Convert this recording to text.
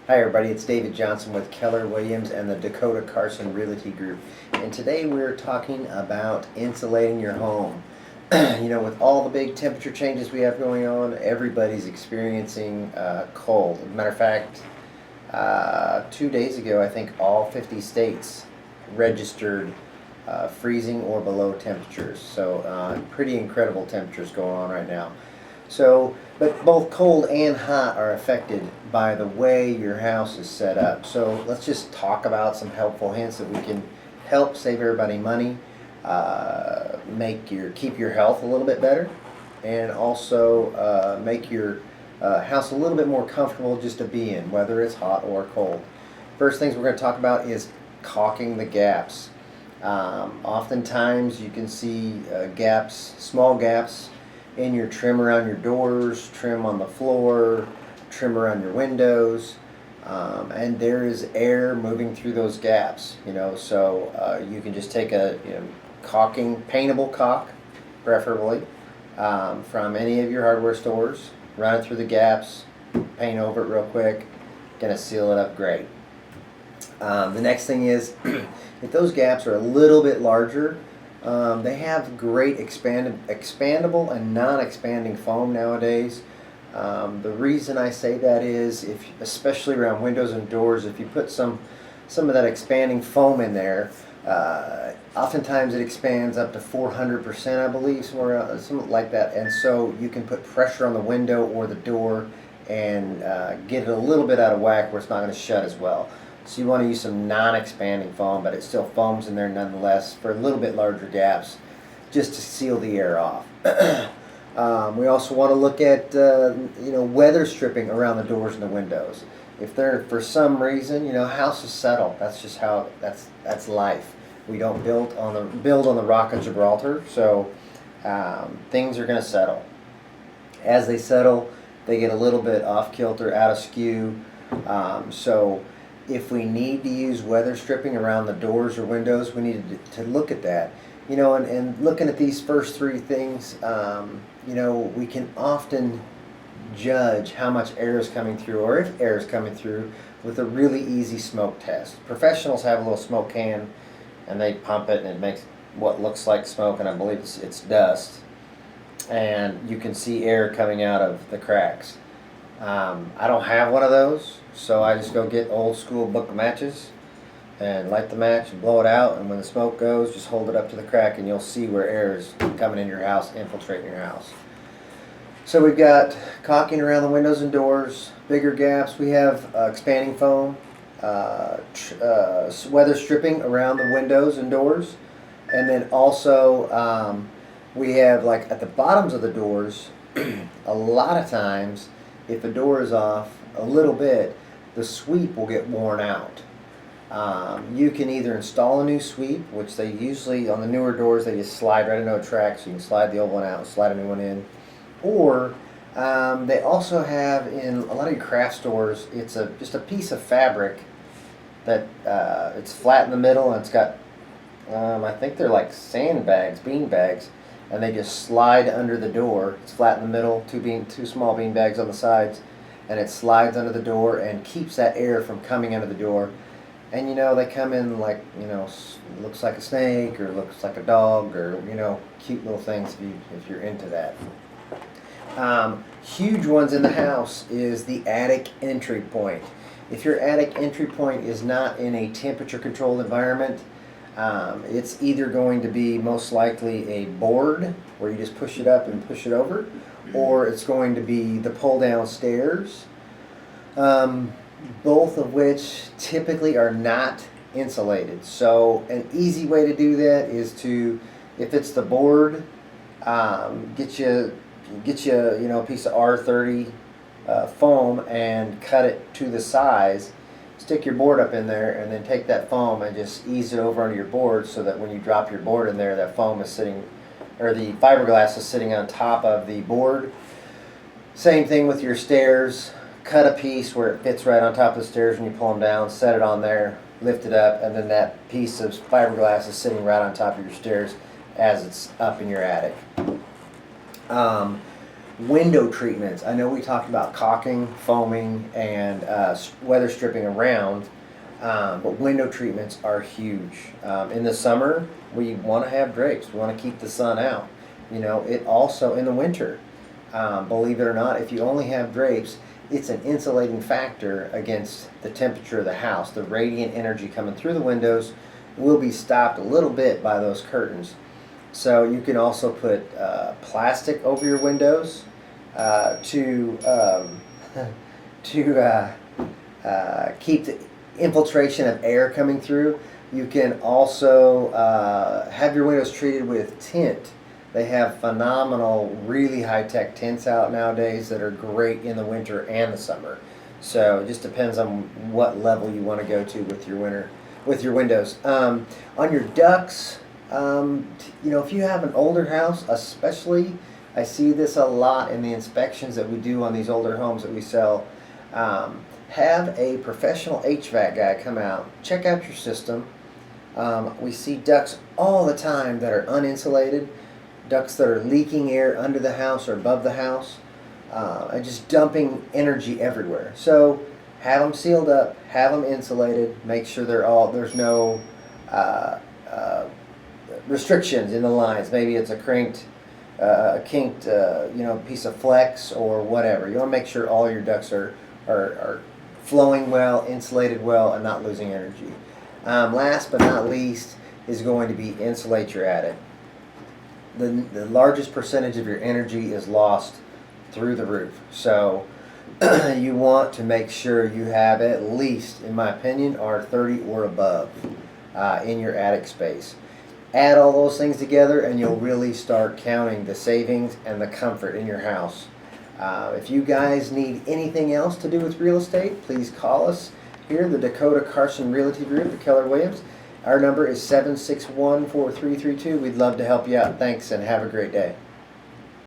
Hi everybody, it's David Johnson with Keller Williams and the Dakota Carson Realty Group. And today we're talking about insulating your home. With all the big temperature changes we have going on, everybody's experiencing cold. As a matter of fact, 2 days ago, I think all 50 states registered freezing or below temperatures. So pretty incredible temperatures going on right now. But both cold and hot are affected by the way your house is set up. So let's just talk about some helpful hints that we can help save everybody money, keep your health a little bit better, and also make your house a little bit more comfortable just to be in, whether it's hot or cold. First things we're going to talk about is caulking the gaps. Oftentimes you can see small gaps in your trim around your doors, trim on the floor, trim around your windows, and there is air moving through those gaps. So you can just take a paintable caulk, preferably from any of your hardware stores, run it through the gaps, paint over it real quick, gonna seal it up great. The next thing is, if those gaps are a little bit larger, they have great expandable and non-expanding foam nowadays. The reason I say that is, especially around windows and doors, if you put some of that expanding foam in there, oftentimes it expands up to 400%, I believe, something like that. And so you can put pressure on the window or the door and get it a little bit out of whack where it's not going to shut as well. So you want to use some non-expanding foam, but it still foams in there nonetheless for a little bit larger gaps, just to seal the air off. We also want to look at weather stripping around the doors and the windows. If they're, for some reason, houses settle. That's just how that's life. We don't build on the Rock of Gibraltar, so things are going to settle. As they settle, they get a little bit off kilter, out of skew. So if we need to use weather stripping around the doors or windows, we need to look at that. And looking at these first three things, we can often judge how much air is coming through, or if air is coming through, with a really easy smoke test. Professionals have a little smoke can, and they pump it, and it makes what looks like smoke, and I believe it's dust. And you can see air coming out of the cracks. I don't have one of those, so I just go get old school book of matches and light the match and blow it out, and when the smoke goes, just hold it up to the crack and you'll see where air is coming in your house, infiltrating your house. So we've got caulking around the windows and doors, bigger gaps. We have expanding foam, weather stripping around the windows and doors, and then also we have, like, at the bottoms of the doors, a lot of times, if a door is off a little bit, the sweep will get worn out. You can either install a new sweep, which they usually, on the newer doors, they just slide right into a track, so you can slide the old one out and slide a new one in. Or they also have, in a lot of your craft stores, it's just a piece of fabric that it's flat in the middle, and it's got, I think they're like sandbags, bean bags, and they just slide under the door. It's flat in the middle, two small bean bags on the sides, and it slides under the door and keeps that air from coming under the door. And they come in like, looks like a snake, or looks like a dog, or cute little things if you're into that. Huge ones in the house is the attic entry point. If your attic entry point is not in a temperature controlled environment, it's either going to be most likely a board where you just push it up and push it over, or it's going to be the pull down stairs, both of which typically are not insulated. So an easy way to do that is to, if it's the board, get you a piece of R30 foam and cut it to the size. Stick your board up in there, and then take that foam and just ease it over onto your board, so that when you drop your board in there, that foam is sitting, or the fiberglass is sitting on top of the board. Same thing with your stairs. Cut a piece where it fits right on top of the stairs when you pull them down, set it on there, lift it up, and then that piece of fiberglass is sitting right on top of your stairs as it's up in your attic. Window treatments. I know we talked about caulking, foaming, and weather stripping around, but window treatments are huge. In the summer, we want to have drapes. We want to keep the sun out. You know, it also in the winter, believe it or not, if you only have drapes, it's an insulating factor against the temperature of the house. The radiant energy coming through the windows will be stopped a little bit by those curtains. So you can also put plastic over your windows to to keep the infiltration of air coming through. You can also have your windows treated with tint. They have phenomenal, really high-tech tints out nowadays that are great in the winter and the summer. So it just depends on what level you want to go to with your windows. On your ducts, you know, if you have an older house, especially, I see this a lot in the inspections that we do on these older homes that we sell. Have a professional HVAC guy come out, check out your system. We see ducts all the time that are uninsulated, ducts that are leaking air under the house or above the house, and just dumping energy everywhere. So have them sealed up, have them insulated, make sure there's no restrictions in the lines. Maybe it's a kinked piece of flex or whatever. You want to make sure all your ducts are flowing well, insulated well, and not losing energy. Last but not least is going to be insulate your attic. The largest percentage of your energy is lost through the roof. So you want to make sure you have at least, in my opinion, R30 or above in your attic space. Add all those things together and you'll really start counting the savings and the comfort in your house. If you guys need anything else to do with real estate, please call us here, the Dakota Carson Realty Group at Keller Williams. Our number is 761-4332. We'd love to help you out. Thanks and have a great day.